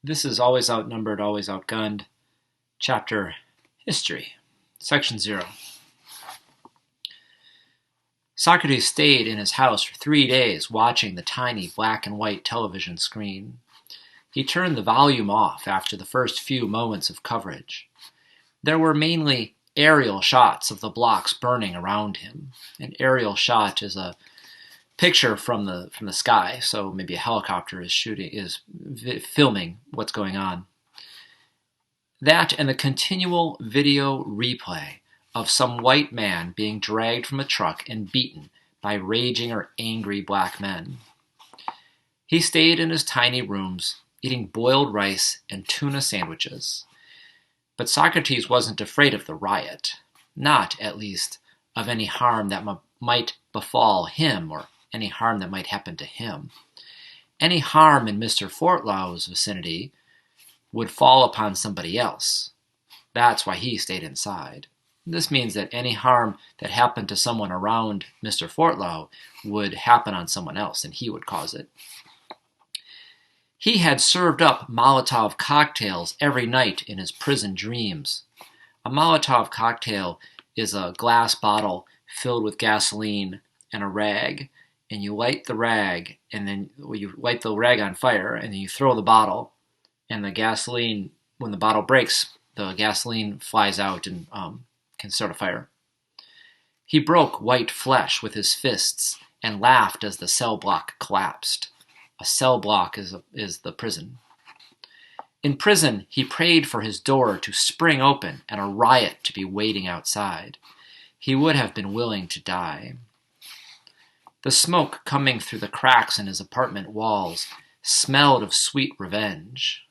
This is Always Outnumbered, Always Outgunned, Chapter History, Section 0. Socrates stayed in his house for 3 days watching the tiny black and white television screen. He turned the volume off after the first few moments of coverage. There were mainly aerial shots of the blocks burning around him. An aerial shot is a picture from the sky, so maybe a helicopter is filming what's going on. That and the continual video replay of some white man being dragged from a truck and beaten by raging or angry black men. He stayed in his tiny rooms, eating boiled rice and tuna sandwiches. But Socrates wasn't afraid of the riot, not, at least, of any harm that might befall him or any harm that might happen to him. Any harm in Mr. Fortlow's vicinity would fall upon somebody else. That's why he stayed inside. This means that any harm that happened to someone around Mr. Fortlow would happen on someone else, and he would cause it. He had served up Molotov cocktails every night in his prison dreams. A Molotov cocktail is a glass bottle filled with gasoline and a rag, and you light the rag, and then you light the rag on fire, and then you throw the bottle, and the gasoline, when the bottle breaks, the gasoline flies out and can start a fire. He broke white flesh with his fists and laughed as the cell block collapsed. A cell block is the prison. In prison, he prayed for his door to spring open and a riot to be waiting outside. He would have been willing to die. The smoke coming through the cracks in his apartment walls smelled of sweet revenge.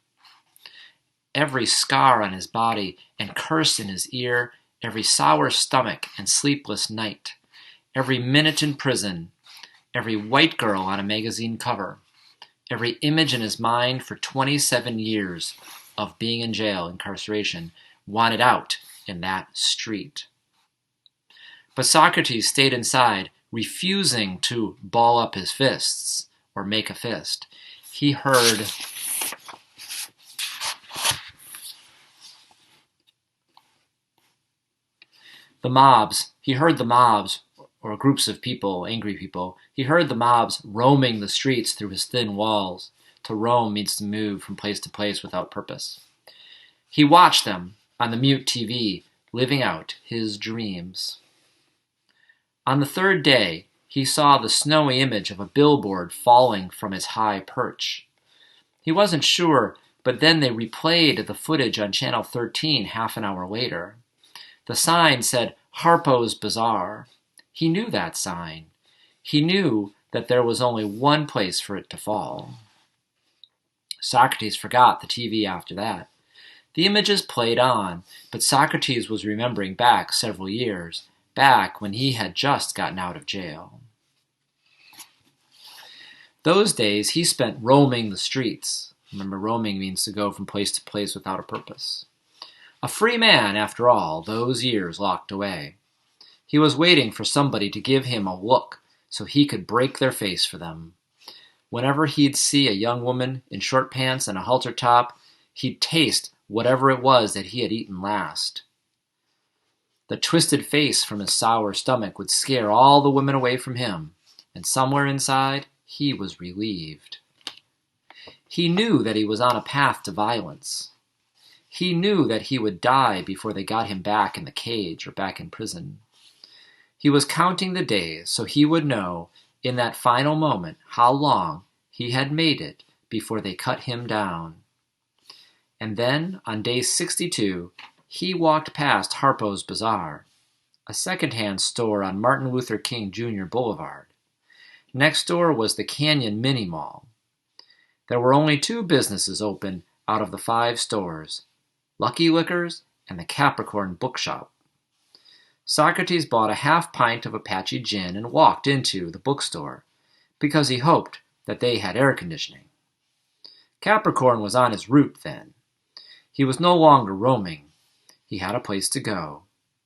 Every scar on his body and curse in his ear, every sour stomach and sleepless night, every minute in prison, every white girl on a magazine cover, every image in his mind for 27 years of being in jail, incarceration, wanted out in that street. But Socrates stayed inside, refusing to ball up his fists or make a fist. He heard the mobs, or groups of people, angry people. He heard the mobs roaming the streets through his thin walls. To roam means to move from place to place without purpose. He watched them on the mute TV, living out his dreams. On the third day, he saw the snowy image of a billboard falling from his high perch. He wasn't sure, but then they replayed the footage on Channel 13 half an hour later. The sign said Harpo's Bazaar. He knew that sign. He knew that there was only one place for it to fall. Socrates forgot the TV after that. The images played on, but Socrates was remembering back several years, back when he had just gotten out of jail. Those days he spent roaming the streets. Remember, roaming means to go from place to place without a purpose. A free man, after all, those years locked away. He was waiting for somebody to give him a look so he could break their face for them. Whenever he'd see a young woman in short pants and a halter top, he'd taste whatever it was that he had eaten last. The twisted face from his sour stomach would scare all the women away from him, and somewhere inside, he was relieved. He knew that he was on a path to violence. He knew that he would die before they got him back in the cage or back in prison. He was counting the days so he would know in that final moment how long he had made it before they cut him down. And then, on day 62, he walked past Harpo's Bazaar, a second-hand store on Martin Luther King Jr. Boulevard. Next door was the Canyon Mini Mall. There were only 2 businesses open out of the 5 stores, Lucky Liquors and the Capricorn Bookshop. Socrates bought a half pint of Apache gin and walked into the bookstore, because he hoped that they had air conditioning. Capricorn was on his route then. He was no longer roaming. He had a place to go.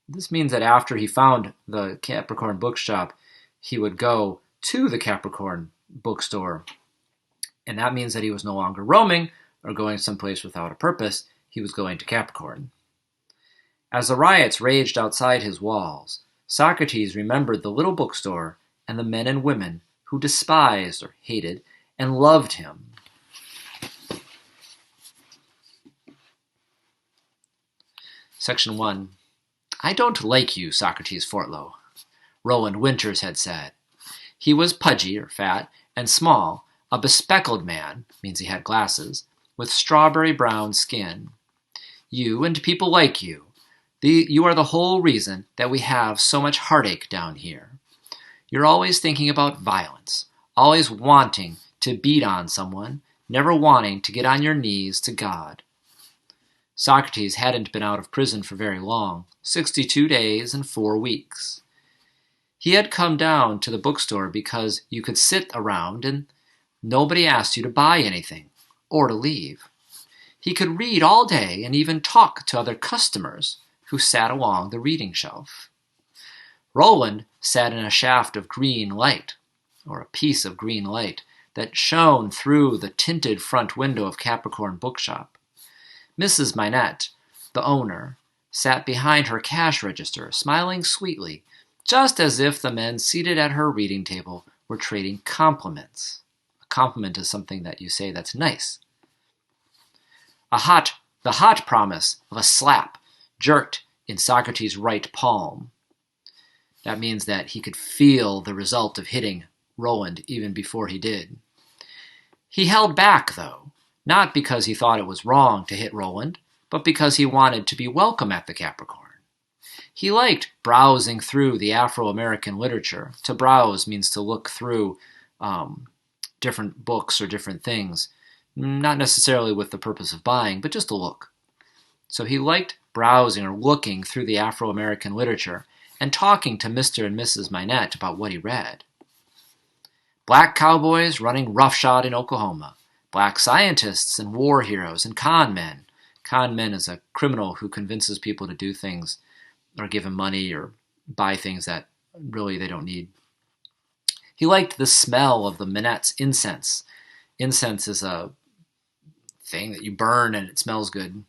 This means that after he found the Capricorn Bookshop, he would go to the Capricorn bookstore. And that means that he was no longer roaming, or going someplace without a purpose, he was going to Capricorn. As the riots raged outside his walls, Socrates remembered the little bookstore and the men and women who despised or hated and loved him. Section 1. I don't like you, Socrates Fortlow, Roland Winters had said. He was pudgy or fat and small, a bespectacled man, means he had glasses, with strawberry brown skin. You and people like you. You are the whole reason that we have so much heartache down here. You're always thinking about violence, always wanting to beat on someone, never wanting to get on your knees to God. Socrates hadn't been out of prison for very long, 62 days and 4 weeks. He had come down to the bookstore because you could sit around and nobody asked you to buy anything or to leave. He could read all day and even talk to other customers who sat along the reading shelf. Roland sat in a shaft of green light, or a piece of green light, that shone through the tinted front window of Capricorn Bookshop. Mrs. Minette, the owner, sat behind her cash register, smiling sweetly, just as if the men seated at her reading table were trading compliments. A compliment is something that you say that's nice. The hot promise of a slap jerked in Socrates' right palm. That means that he could feel the result of hitting Roland even before he did. He held back, though, not because he thought it was wrong to hit Roland, but because he wanted to be welcome at the Capricorn. He liked browsing through the Afro-American literature. To browse means to look through different books or different things, not necessarily with the purpose of buying, but just to look. So he liked browsing or looking through the Afro-American literature and talking to Mr. and Mrs. Minette about what he read. Black cowboys running roughshod in Oklahoma, black scientists and war heroes and con men. Con men is a criminal who convinces people to do things or give him money or buy things that really they don't need. He liked the smell of the Minette's incense. Incense is a thing that you burn and it smells good.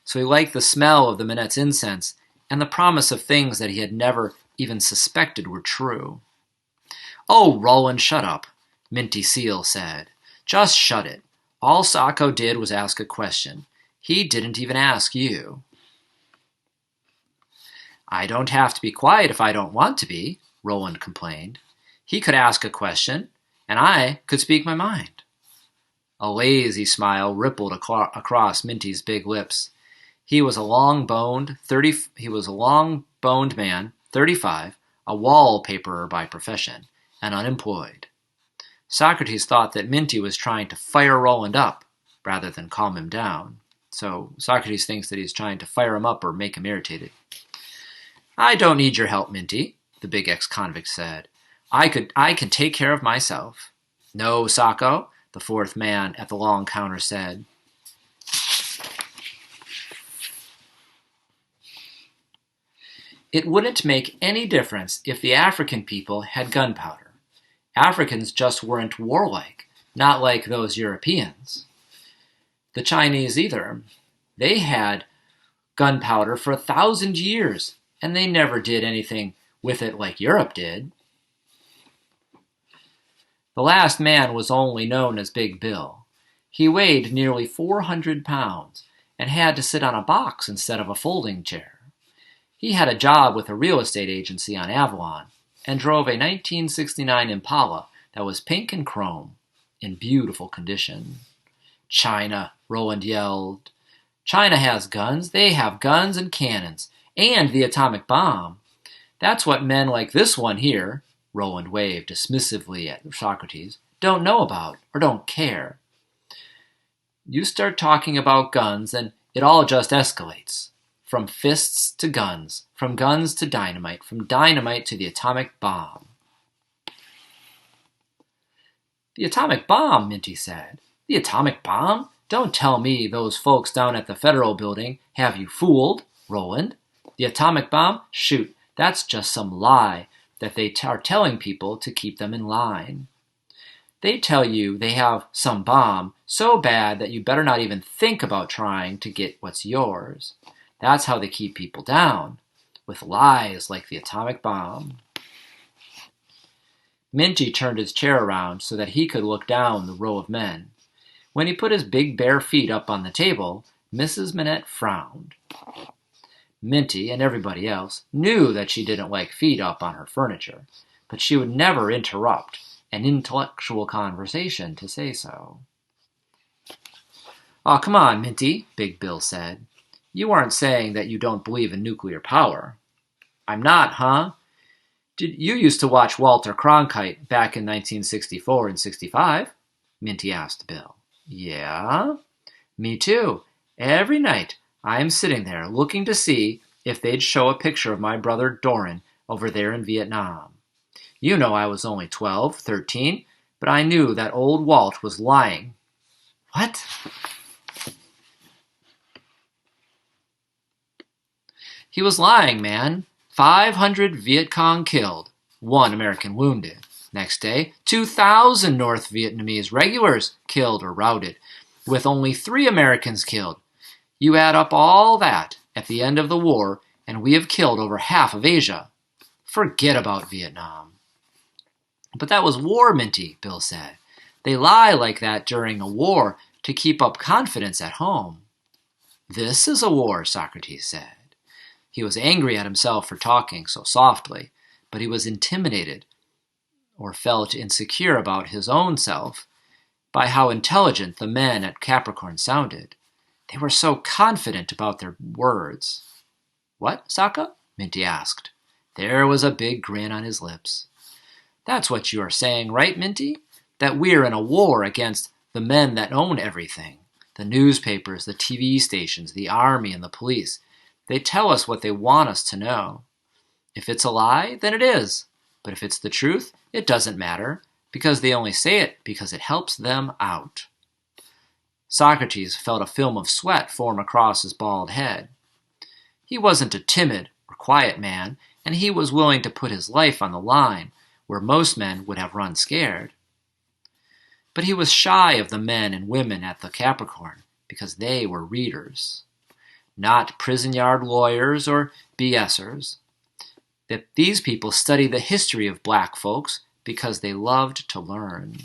So he liked the smell of the Minette's incense and the promise of things that he had never even suspected were true. Oh, Roland, shut up, Minty Seal said. Just shut it. All Sacco did was ask a question. He didn't even ask you. I don't have to be quiet if I don't want to be, Roland complained. He could ask a question, and I could speak my mind. A lazy smile rippled across Minty's big lips. He was a long-boned man, 35, a wallpaperer by profession, and unemployed. Socrates thought that Minty was trying to fire Roland up rather than calm him down. So Socrates thinks that he's trying to fire him up or make him irritated. I don't need your help, Minty, the big ex-convict said. I can take care of myself. No, Sacco, the fourth man at the long counter said. It wouldn't make any difference if the African people had gunpowder. Africans just weren't warlike, not like those Europeans. The Chinese either. They had gunpowder for 1,000 years, and they never did anything with it like Europe did. The last man was only known as Big Bill. He weighed nearly 400 pounds and had to sit on a box instead of a folding chair. He had a job with a real estate agency on Avalon and drove a 1969 Impala that was pink and chrome, in beautiful condition. China, Roland yelled. China has guns. They have guns and cannons, and the atomic bomb. That's what men like this one here, Roland waved dismissively at Socrates, don't know about or don't care. You start talking about guns and it all just escalates. From fists to guns, from guns to dynamite, from dynamite to the atomic bomb. The atomic bomb, Minty said. The atomic bomb? Don't tell me those folks down at the Federal Building have you fooled, Roland. The atomic bomb? Shoot, that's just some lie that they are telling people to keep them in line. They tell you they have some bomb so bad that you better not even think about trying to get what's yours. That's how they keep people down, with lies like the atomic bomb. Minty turned his chair around so that he could look down the row of men. When he put his big bare feet up on the table, Mrs. Minette frowned. Minty and everybody else knew that she didn't like feet up on her furniture, but she would never interrupt an intellectual conversation to say so. "Oh, come on, Minty," Big Bill said. "You aren't saying that you don't believe in nuclear power." "I'm not, huh? Did you used to watch Walter Cronkite back in 1964 and 65? Minty asked Bill. "Yeah, me too. Every night I'm sitting there looking to see if they'd show a picture of my brother Doran over there in Vietnam. You know I was only 12, 13, but I knew that old Walt was lying." "What?" "He was lying, man. 500 Viet Cong killed, 1 American wounded. Next day, 2,000 North Vietnamese regulars killed or routed, with only 3 Americans killed. You add up all that at the end of the war, and we have killed over half of Asia. Forget about Vietnam." "But that was war, Minty," Bill said. "They lie like that during a war to keep up confidence at home." "This is a war," Socrates said. He was angry at himself for talking so softly, but he was intimidated, or felt insecure about his own self, by how intelligent the men at Capricorn sounded. They were so confident about their words. "What, Sokka?" Minty asked. There was a big grin on his lips. "That's what you are saying, right, Minty? That we're in a war against the men that own everything. The newspapers, the TV stations, the army, and the police. They tell us what they want us to know. If it's a lie, then it is. But if it's the truth, it doesn't matter, because they only say it because it helps them out." Socrates felt a film of sweat form across his bald head. He wasn't a timid or quiet man, and he was willing to put his life on the line, where most men would have run scared. But he was shy of the men and women at the Capricorn, because they were readers. Not prison yard lawyers or BSers. That these people study the history of black folks because they loved to learn.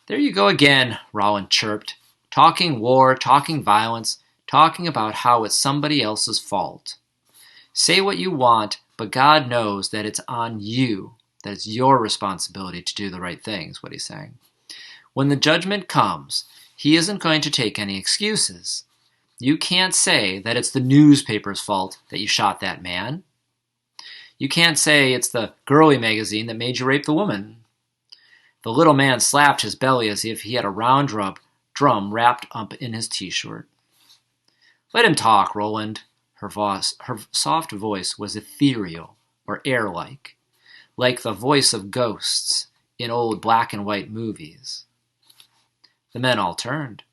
"There you go again," Rowan chirped. "Talking war, talking violence, talking about how it's somebody else's fault. Say what you want, but God knows that it's on you, that it's your responsibility to do the right thing," is what he's saying. "When the judgment comes, he isn't going to take any excuses. You can't say that it's the newspaper's fault that you shot that man. You can't say it's the girly magazine that made you rape the woman." The little man slapped his belly as if he had a round drum wrapped up in his t-shirt. "Let him talk, Roland." Her soft voice was ethereal or air-like the voice of ghosts in old black and white movies. The men all turned.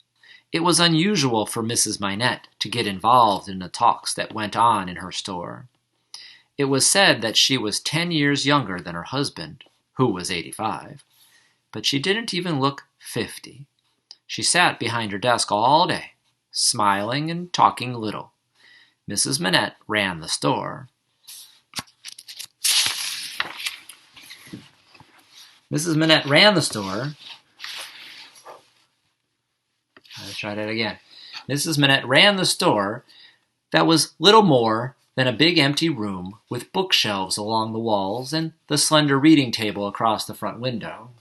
It was unusual for Mrs. Minette to get involved in the talks that went on in her store. It was said that she was 10 years younger than her husband, who was 85, but she didn't even look 50. She sat behind her desk all day, smiling and talking little. Mrs. Minette ran the store. Mrs. Minette ran the store. Let's try that again. Mrs. Minette ran the store that was little more than a big empty room with bookshelves along the walls and the slender reading table across the front window.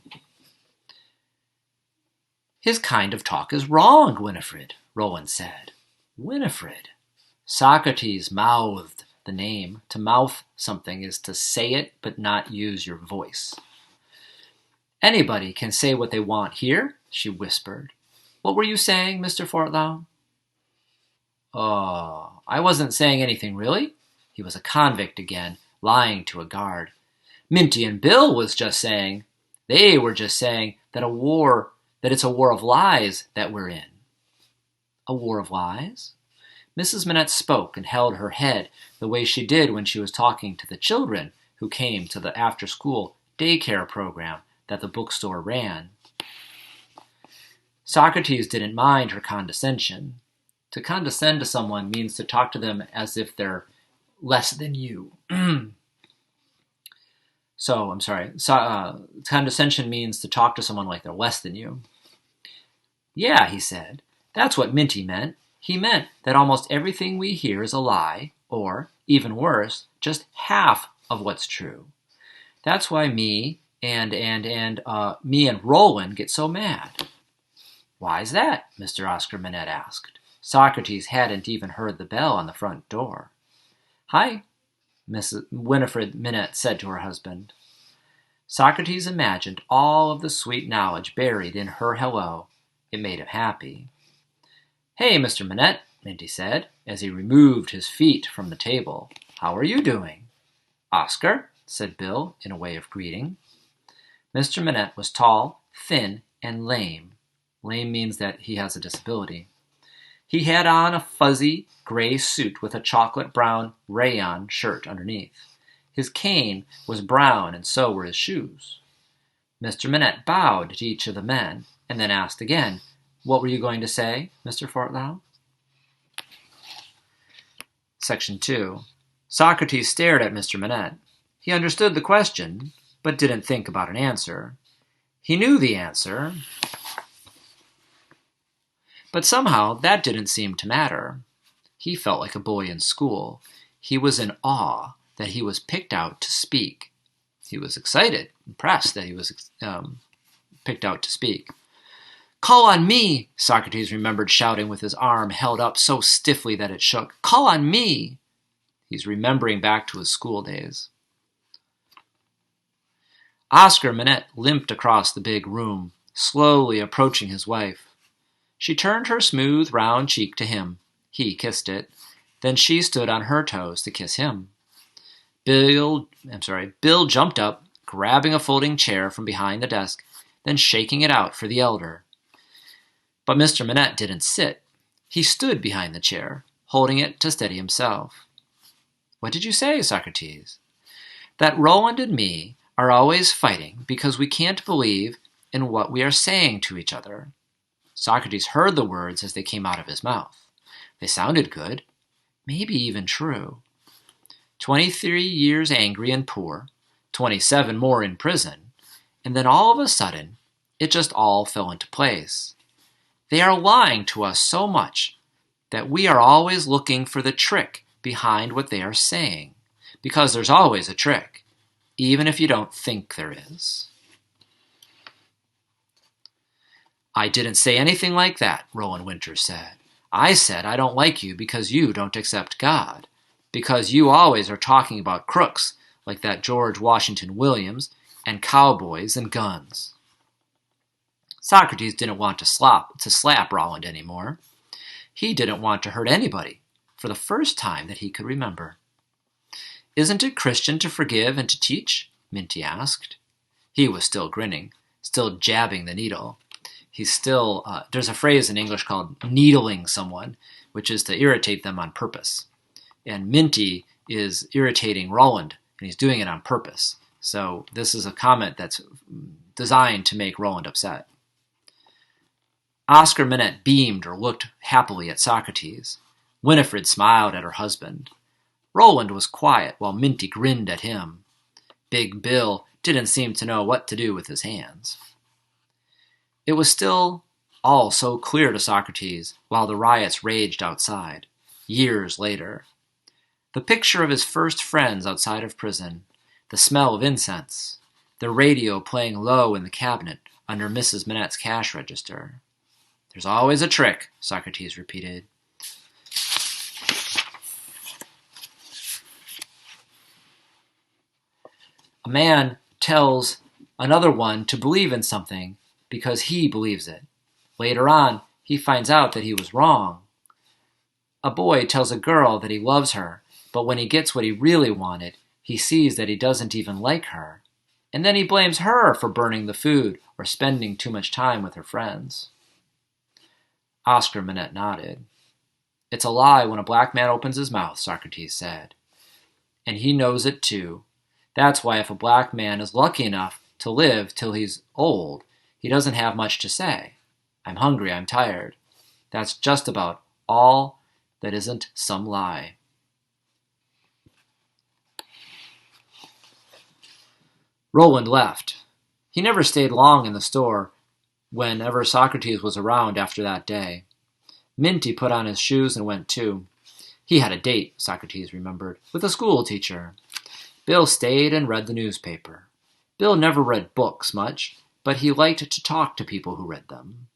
"His kind of talk is wrong, Winifred," Rowan said. Winifred. Socrates mouthed the name. To mouth something is to say it but not use your voice. "Anybody can say what they want here," she whispered. "What were you saying, Mr. Fortlow?" "Oh, I wasn't saying anything, really." He was a convict again, lying to a guard. "Minty and Bill was just saying. They were just saying that it's a war of lies that we're in." "A war of lies?" Mrs. Minette spoke and held her head the way she did when she was talking to the children who came to the after-school daycare program that the bookstore ran. Socrates didn't mind her condescension. To condescend to someone means to talk to them as if they're less than you. Condescension means to talk to someone like they're less than you. Yeah, he said. That's what Minty meant. He meant that almost everything we hear is a lie, or, even worse, just half of what's true. That's why me and Roland get so mad. Why's that? Mr. Oscar Manette asked. Socrates hadn't even heard the bell on the front door. Hi, Mrs. Winifred Minette said to her husband. Socrates imagined all of the sweet knowledge buried in her hello. It made him happy. Hey, Mr. Minette, Minty said, as he removed his feet from the table. How are you doing? Oscar, said Bill, in a way of greeting. Mr. Minette was tall, thin, and lame. Lame means that he has a disability. He had on a fuzzy gray suit with a chocolate-brown rayon shirt underneath. His cane was brown, and so were his shoes. Mr. Minette bowed to each of the men, and then asked again, What were you going to say, Mr. Fortlow? Section 2. Socrates stared at Mr. Minette. He understood the question, but didn't think about an answer. He knew the answer, but somehow that didn't seem to matter. He felt like a boy in school. He was in awe that he was picked out to speak. He was excited, impressed that he was picked out to speak. Call on me, Socrates remembered shouting with his arm held up so stiffly that it shook. Call on me! He's remembering back to his school days. Oscar Manette limped across the big room, slowly approaching his wife. She turned her smooth, round cheek to him. He kissed it. Then she stood on her toes to kiss him. Bill jumped up, grabbing a folding chair from behind the desk, then shaking it out for the elder. But Mr. Minette didn't sit. He stood behind the chair, holding it to steady himself. What did you say, Socrates? That Roland and me are always fighting because we can't believe in what we are saying to each other. Socrates heard the words as they came out of his mouth. They sounded good, maybe even true. 23 years angry and poor, 27 more in prison, and then all of a sudden, it just all fell into place. They are lying to us so much that we are always looking for the trick behind what they are saying, because there's always a trick, even if you don't think there is. I didn't say anything like that, Roland Winters said. I said I don't like you because you don't accept God, because you always are talking about crooks like that George Washington Williams and cowboys and guns. Socrates didn't want to slap Roland anymore. He didn't want to hurt anybody for the first time that he could remember. Isn't it Christian to forgive and to teach? Minty asked. He was still grinning, still jabbing the needle. There's a phrase in English called needling someone, which is to irritate them on purpose. And Minty is irritating Roland, and he's doing it on purpose. So this is a comment that's designed to make Roland upset. Oscar Manette beamed or looked happily at Socrates. Winifred smiled at her husband. Roland was quiet while Minty grinned at him. Big Bill didn't seem to know what to do with his hands. It was still all so clear to Socrates while the riots raged outside, years later. The picture of his first friends outside of prison, the smell of incense, the radio playing low in the cabinet under Mrs. Minette's cash register. There's always a trick, Socrates repeated. A man tells another one to believe in something because he believes it. Later on, he finds out that he was wrong. A boy tells a girl that he loves her, but when he gets what he really wanted, he sees that he doesn't even like her. And then he blames her for burning the food or spending too much time with her friends. Oscar Manette nodded. It's a lie when a black man opens his mouth, Socrates said. And he knows it too. That's why if a black man is lucky enough to live till he's old, he doesn't have much to say. I'm hungry, I'm tired. That's just about all that isn't some lie. Roland left. He never stayed long in the store whenever Socrates was around after that day. Minty put on his shoes and went too. He had a date, Socrates remembered, with a school teacher. Bill stayed and read the newspaper. Bill never read books much, but he liked to talk to people who read them.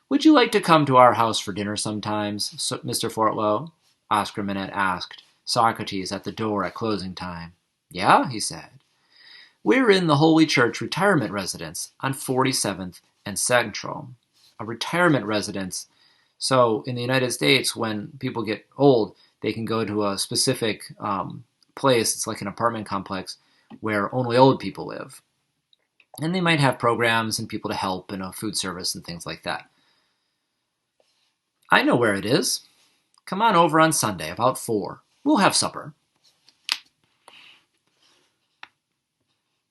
"Would you like to come to our house for dinner sometimes, Mr. Fortlow?" Oscar Manette asked Socrates at the door at closing time. "Yeah," he said. "We're in the Holy Church retirement residence on 47th and Central." A retirement residence. So in the United States, when people get old, they can go to a specific place. It's like an apartment complex where only old people live. And they might have programs and people to help and a food service and things like that. "I know where it is. Come on over on Sunday about 4. We'll have supper."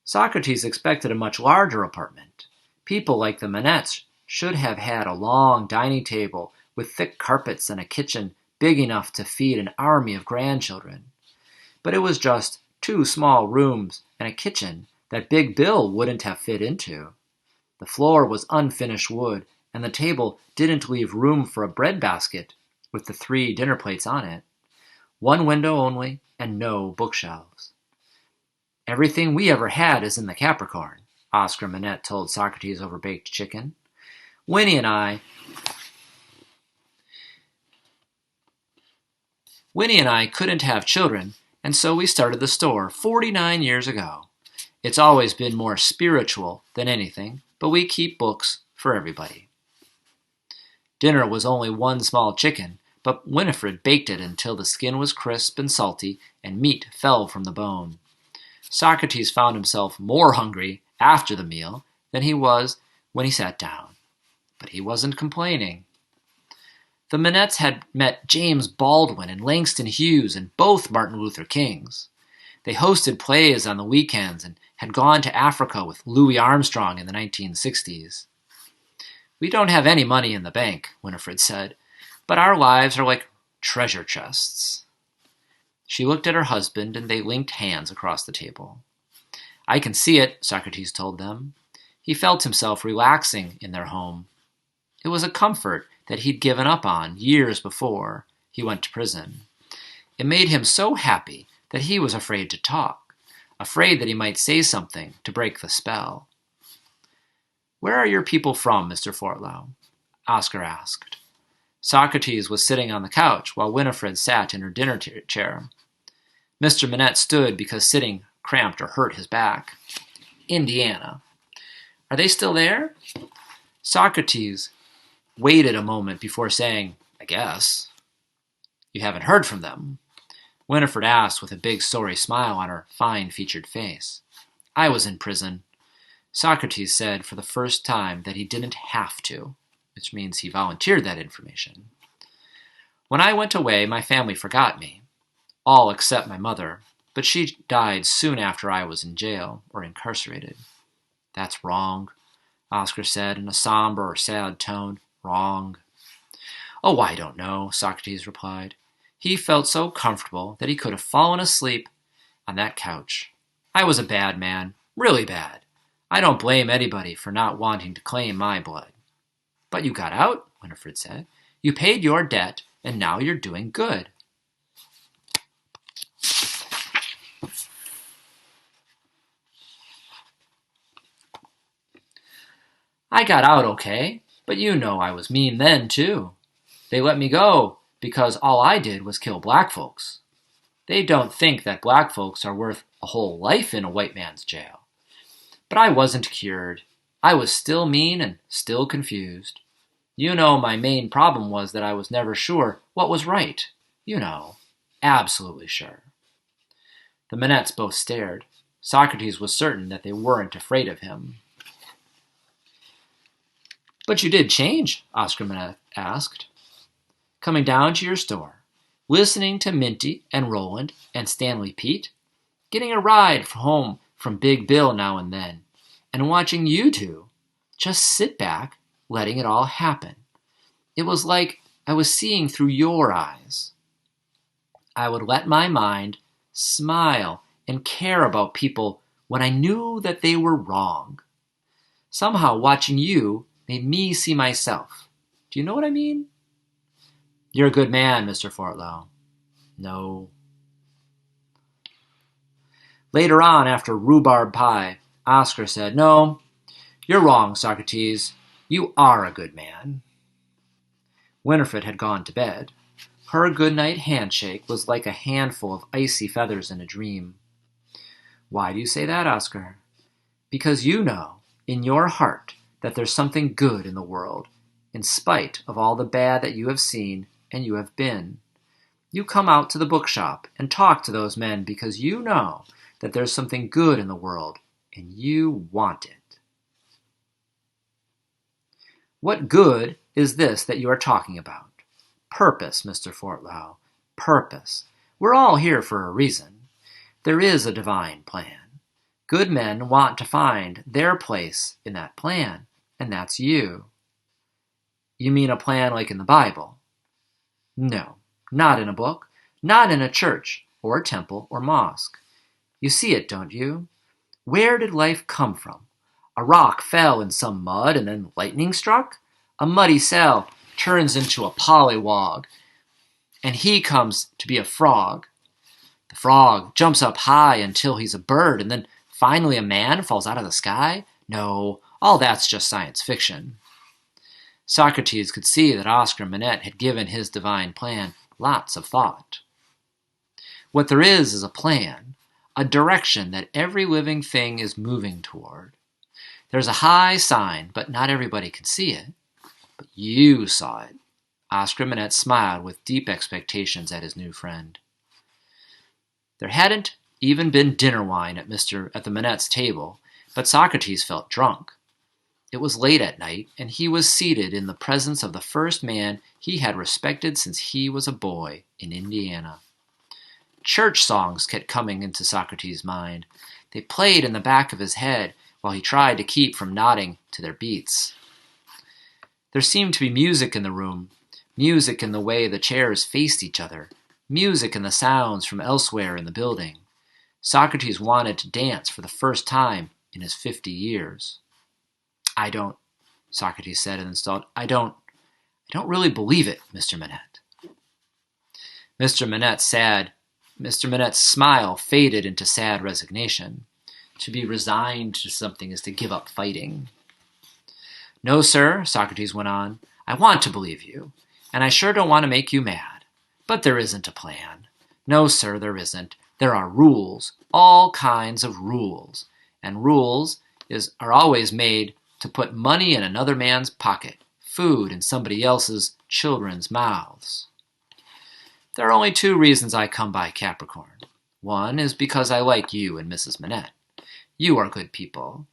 Socrates expected a much larger apartment. People like the Manettes should have had a long dining table with thick carpets and a kitchen big enough to feed an army of grandchildren. But it was just 2 small rooms and a kitchen that Big Bill wouldn't have fit into. The floor was unfinished wood, and the table didn't leave room for a breadbasket with the 3 dinner plates on it. 1 window only, and no bookshelves. "Everything we ever had is in the Capricorn," Oscar Manette told Socrates over baked chicken. Winnie and I couldn't have children, and so we started the store 49 years ago. It's always been more spiritual than anything, but we keep books for everybody." Dinner was only 1 small chicken, but Winifred baked it until the skin was crisp and salty and meat fell from the bone. Socrates found himself more hungry after the meal than he was when he sat down. But he wasn't complaining. The Manettes had met James Baldwin and Langston Hughes and both Martin Luther Kings. They hosted plays on the weekends and had gone to Africa with Louis Armstrong in the 1960s. "We don't have any money in the bank," Winifred said, "but our lives are like treasure chests." She looked at her husband, and they linked hands across the table. "I can see it," Socrates told them. He felt himself relaxing in their home. It was a comfort that he'd given up on years before he went to prison. It made him so happy that he was afraid to talk, afraid that he might say something to break the spell. "Where are your people from, Mr. Fortlow?" Oscar asked. Socrates was sitting on the couch while Winifred sat in her dinner chair. Mr. Manette stood because sitting cramped or hurt his back. "Indiana." "Are they still there?" Socrates waited a moment before saying, "I guess." "You haven't heard from them?" Winifred asked with a big sorry smile on her fine-featured face. "I was in prison." Socrates said for the first time that he didn't have to, which means he volunteered that information. "When I went away, my family forgot me. All except my mother, but she died soon after I was in jail or incarcerated." "That's wrong," Oscar said in a somber or sad tone. "Wrong." "Oh, I don't know," Socrates replied. He felt so comfortable that he could have fallen asleep on that couch. "I was a bad man, really bad. I don't blame anybody for not wanting to claim my blood." "But you got out," Winifred said. "You paid your debt, and now you're doing good." "I got out okay, but you know I was mean then, too. They let me go because all I did was kill black folks. They don't think that black folks are worth a whole life in a white man's jail. But I wasn't cured. I was still mean and still confused. You know, my main problem was that I was never sure what was right. You know, absolutely sure." The Manettes both stared. Socrates was certain that they weren't afraid of him. "But you did change?" Oscar Manette asked. "Coming down to your store, listening to Minty and Roland and Stanley Pete. getting a ride home from Big Bill now and then, and watching you two just sit back, letting it all happen. It was like I was seeing through your eyes. I would let my mind smile and care about people when I knew that they were wrong. Somehow watching you made me see myself. Do you know what I mean? You're a good man, Mr. Fortlow. No. Later on, after rhubarb pie, Oscar said, No, you're wrong, Socrates. You are a good man. Winifred had gone to bed. Her good-night handshake was like a handful of icy feathers in a dream. Why do you say that, Oscar? Because you know, in your heart, that there's something good in the world, in spite of all the bad that you have seen and you have been. You come out to the bookshop and talk to those men because you know that there's something good in the world, and you want it. What good is this that you are talking about? Purpose, Mr. Fortlow. Purpose. We're all here for a reason. There is a divine plan. Good men want to find their place in that plan, and that's you. You mean a plan like in the Bible? No, not in a book, not in a church, or a temple, or mosque. You see it, don't you? Where did life come from? A rock fell in some mud and then lightning struck? A muddy cell turns into a pollywog, and he comes to be a frog. The frog jumps up high until he's a bird, and then finally a man falls out of the sky? No, all that's just science fiction. Socrates could see that Oscar Manette had given his divine plan lots of thought. What there is a plan, a direction that every living thing is moving toward. There's a high sign, but not everybody can see it. But you saw it. Oscar Manette smiled with deep expectations at his new friend. There hadn't even been dinner wine at the Manette's table, but Socrates felt drunk. It was late at night, and he was seated in the presence of the first man he had respected since he was a boy in Indiana. Church songs kept coming into Socrates' mind. They played in the back of his head while he tried to keep from nodding to their beats. There seemed to be music in the room, music in the way the chairs faced each other, music in the sounds from elsewhere in the building. Socrates wanted to dance for the first time in his 50 years. I don't, Socrates said and installed, I don't really believe it, Mr. Manette. Mr. Manette's smile faded into sad resignation. To be resigned to something is to give up fighting. No, sir, Socrates went on, I want to believe you, and I sure don't want to make you mad. But there isn't a plan. No, sir, there isn't. There are rules, all kinds of rules, and rules are always made to put money in another man's pocket, food in somebody else's children's mouths. There are only two reasons I come by Capricorn. One is because I like you and Mrs. Manette. You are good people.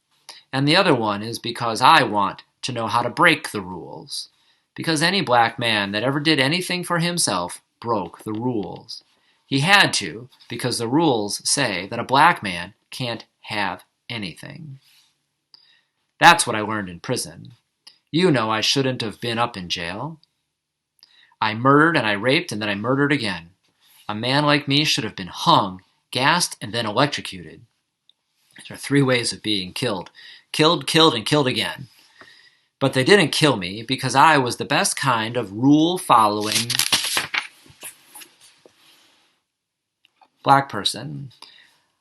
And the other one is because I want to know how to break the rules. Because any black man that ever did anything for himself broke the rules. He had to, because the rules say that a black man can't have anything. That's what I learned in prison. You know I shouldn't have been up in jail. I murdered and I raped and then I murdered again. A man like me should have been hung, gassed, and then electrocuted. There are 3 ways of being killed. Killed, and killed again. But they didn't kill me because I was the best kind of rule-following black person.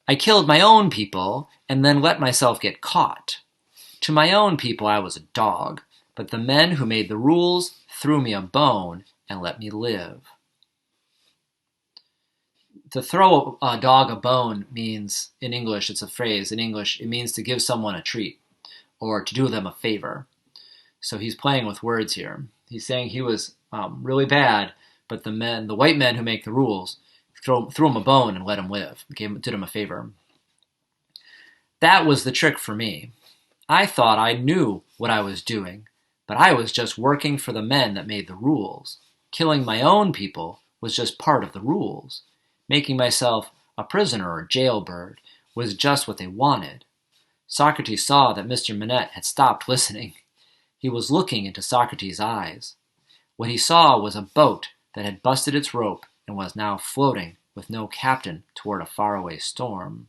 I killed my own people and then let myself get caught. To my own people I was a dog, but the men who made the rules threw me a bone and let me live. To throw a dog a bone means, in English, it's a phrase, in English, it means to give someone a treat or to do them a favor. So he's playing with words here. He's saying he was really bad, but the white men who make the rules, threw him a bone and let him live, did him a favor. That was the trick for me. I thought I knew what I was doing, but I was just working for the men that made the rules. Killing my own people was just part of the rules. Making myself A prisoner or jailbird was just what they wanted. Socrates saw that Mr. Manette had stopped listening. He was looking into Socrates' eyes. What he saw was a boat that had busted its rope and was now floating with no captain toward a faraway storm.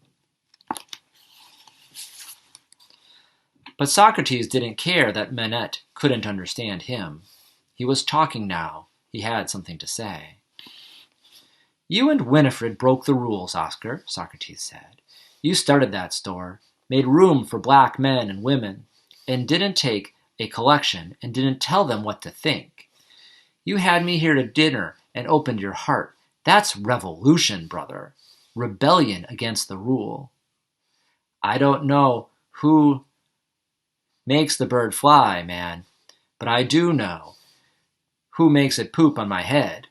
But Socrates didn't care that Manette couldn't understand him. He was talking now. He had something to say. "You and Winifred broke the rules, Oscar," Socrates said. "You started that store, made room for black men and women, and didn't take a collection and didn't tell them what to think. You had me here to dinner and opened your heart. That's revolution, brother. Rebellion against the rule. I don't know who makes the bird fly, man, but I do know who makes it poop on my head.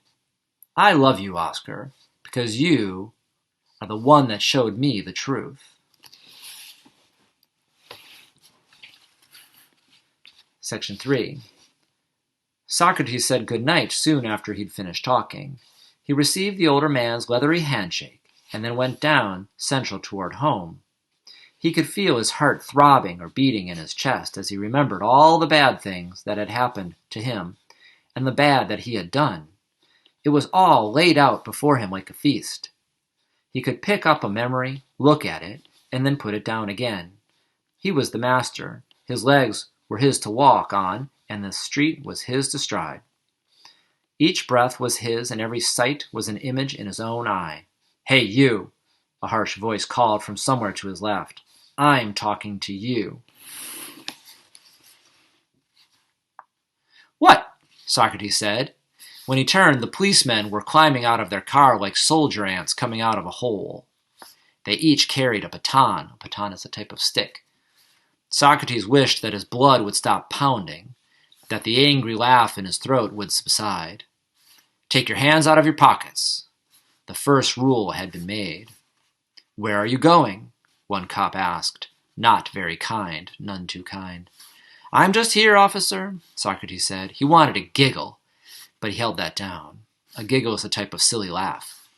I love you, Oscar, because you are the one that showed me the truth." Section 3. Socrates said good night soon after he'd finished talking. He received the older man's leathery handshake and then went down Central toward home. He could feel his heart throbbing or beating in his chest as he remembered all the bad things that had happened to him and the bad that he had done. It was all laid out before him like a feast. He could pick up a memory, look at it, and then put it down again. He was the master. His legs were his to walk on, and the street was his to stride. Each breath was his, and every sight was an image in his own eye. "Hey, you!" a harsh voice called from somewhere to his left. "I'm talking to you." "What?" Socrates said. When he turned, the policemen were climbing out of their car like soldier ants coming out of a hole. They each carried a baton. A baton is a type of stick. Socrates wished that his blood would stop pounding, that the angry laugh in his throat would subside. "Take your hands out of your pockets." The first rule had been made. "Where are you going?" one cop asked. Not very kind, none too kind. "I'm just here, officer," Socrates said. He wanted to giggle, but he held that down. A giggle is a type of silly laugh.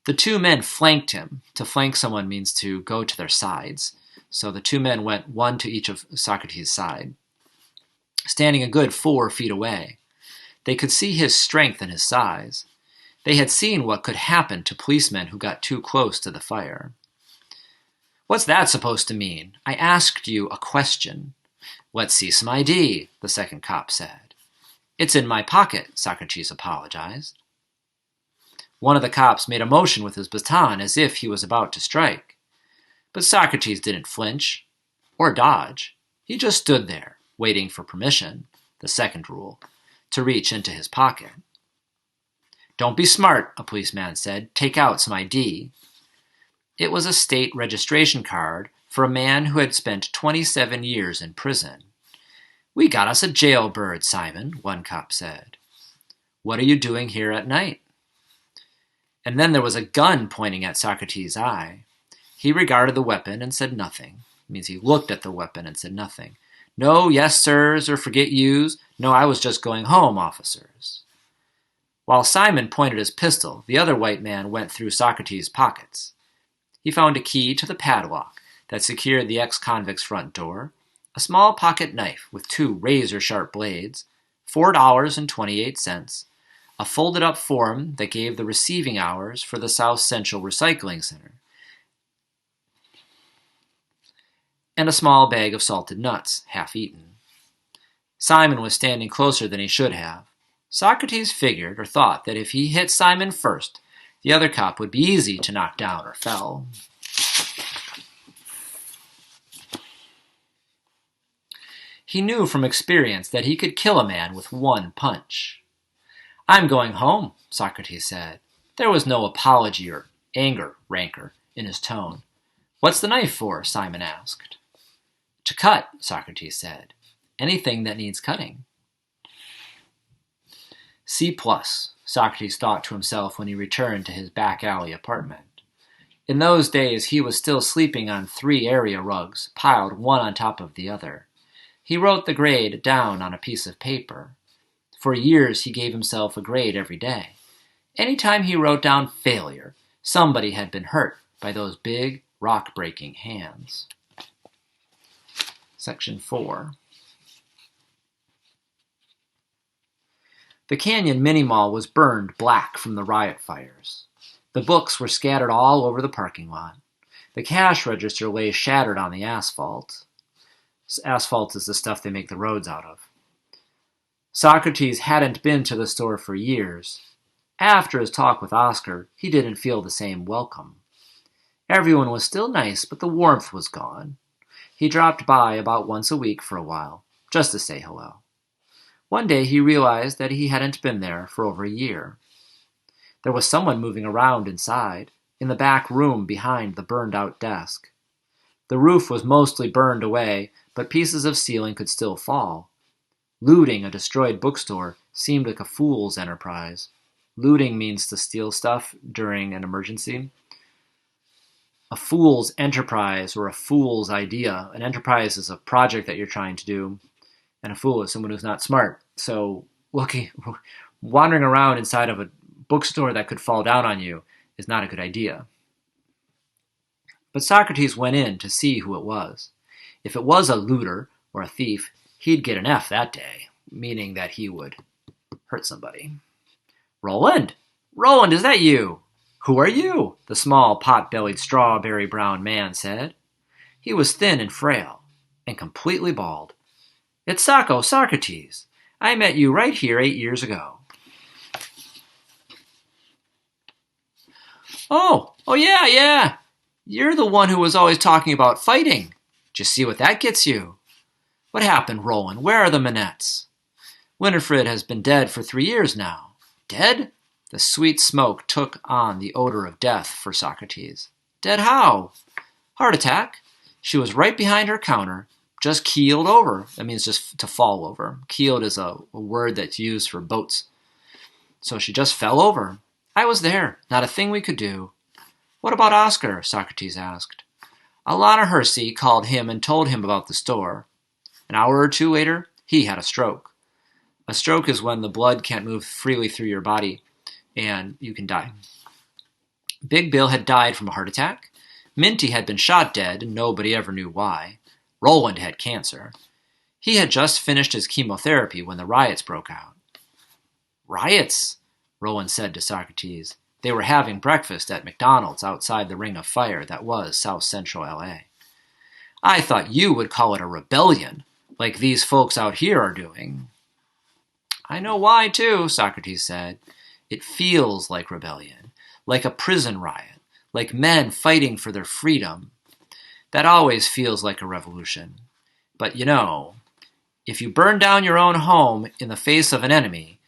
The two men flanked him. To flank someone means to go to their sides. So the two men went one to each of Socrates' side, standing a good 4 feet away. They could see his strength and his size. They had seen what could happen to policemen who got too close to the fire. "What's that supposed to mean? I asked you a question." "Let's see some ID," the second cop said. "It's in my pocket," Socrates apologized. One of the cops made a motion with his baton as if he was about to strike. But Socrates didn't flinch or dodge. He just stood there, waiting for permission, the second rule, to reach into his pocket. "Don't be smart," a policeman said. "Take out some ID." It was a state registration card for a man who had spent 27 years in prison. "We got us a jailbird, Simon," one cop said. "What are you doing here at night?" And then there was a gun pointing at Socrates' eye. He regarded the weapon and said nothing. It means he looked at the weapon and said nothing. "No, yes, sirs, or forget yous. No, I was just going home, officers." While Simon pointed his pistol, the other white man went through Socrates' pockets. He found a key to the padlock that secured the ex-convict's front door, a small pocket knife with 2 razor-sharp blades, $4.28, a folded-up form that gave the receiving hours for the South Central Recycling Center, and a small bag of salted nuts, half-eaten. Simon was standing closer than he should have. Socrates figured or thought that if he hit Simon first, the other cop would be easy to knock down or fell. He knew from experience that he could kill a man with 1 punch. "I'm going home," Socrates said. There was no apology or rancor in his tone. "What's the knife for?" Simon asked. "To cut," Socrates said. "Anything that needs cutting." C+, Socrates thought to himself when he returned to his back alley apartment. In those days he was still sleeping on 3 area rugs, piled one on top of the other. He wrote the grade down on a piece of paper. For years he gave himself a grade every day. Any time he wrote down failure, Somebody had been hurt by those big, rock-breaking hands. Section 4. The Canyon Mini Mall was burned black from the riot fires. The books were scattered all over the parking lot. The cash register lay shattered on the asphalt. Asphalt is the stuff they make the roads out of. Socrates hadn't been to the store for years. After his talk with Oscar, he didn't feel the same welcome. Everyone was still nice, but the warmth was gone. He dropped by about once a week for a while, just to say hello. One day he realized that he hadn't been there for over a year. There was someone moving around inside, in the back room behind the burned-out desk. The roof was mostly burned away, but pieces of ceiling could still fall. Looting a destroyed bookstore seemed like a fool's enterprise. Looting means to steal stuff during an emergency. A fool's enterprise or a fool's idea. An enterprise is a project that you're trying to do, and a fool is someone who's not smart. So wandering around inside of a bookstore that could fall down on you is not a good idea. But Socrates went in to see who it was. If it was a looter or a thief, he'd get an F that day, meaning that he would hurt somebody. Roland! Roland, is that you? Who are you? The small, pot-bellied, strawberry-brown man said. He was thin and frail, and completely bald. It's Socrates. I met you right here 8 years ago. Oh, yeah. You're the one who was always talking about fighting. Just see what that gets you. What happened, Roland? Where are the Minets? Winifred has been dead for 3 years now. Dead? The sweet smoke took on the odor of death for Socrates. Dead how? Heart attack. She was right behind her counter, just keeled over. That means just to fall over. Keeled is a word that's used for boats. So she just fell over. I was there. Not a thing we could do. What about Oscar? Socrates asked. Alana Hersey called him and told him about the store. An hour or two later, he had a stroke. A stroke is when the blood can't move freely through your body, and you can die. Big Bill had died from a heart attack. Minty had been shot dead, and nobody ever knew why. Roland had cancer. He had just finished his chemotherapy when the riots broke out. Riots? Roland said to Socrates. They were having breakfast at McDonald's outside the ring of fire that was South Central L.A. I thought you would call it a rebellion, like these folks out here are doing. I know why, too, Socrates said. It feels like rebellion, like a prison riot, like men fighting for their freedom. That always feels like a revolution. But you know, if you burn down your own home in the face of an enemy,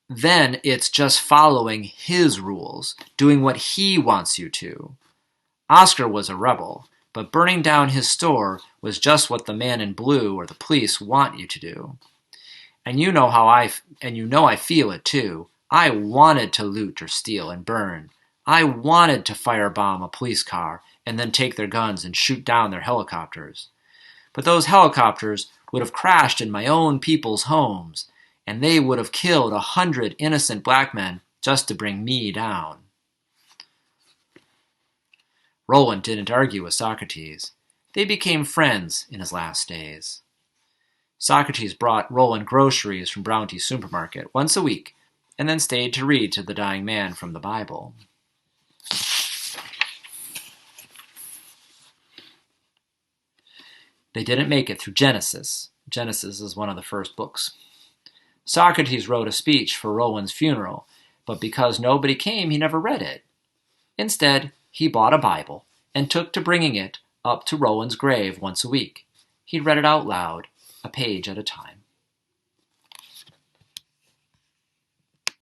then it's just following his rules, doing what he wants you to. Oscar was a rebel, but burning down his store was just what the man in blue or the police want you to do. And you know I feel it too. I wanted to loot or steal and burn. I wanted to firebomb a police car and then take their guns and shoot down their helicopters. But those helicopters would have crashed in my own people's homes, and they would have killed 100 innocent black men just to bring me down. Roland didn't argue with Socrates. They became friends in his last days. Socrates brought Roland groceries from Browntee's supermarket once a week, and then stayed to read to the dying man from the Bible. They didn't make it through Genesis. Genesis is one of the first books. Socrates wrote a speech for Roland's funeral, but because nobody came, he never read it. Instead, he bought a Bible and took to bringing it up to Roland's grave once a week. He read it out loud, a page at a time.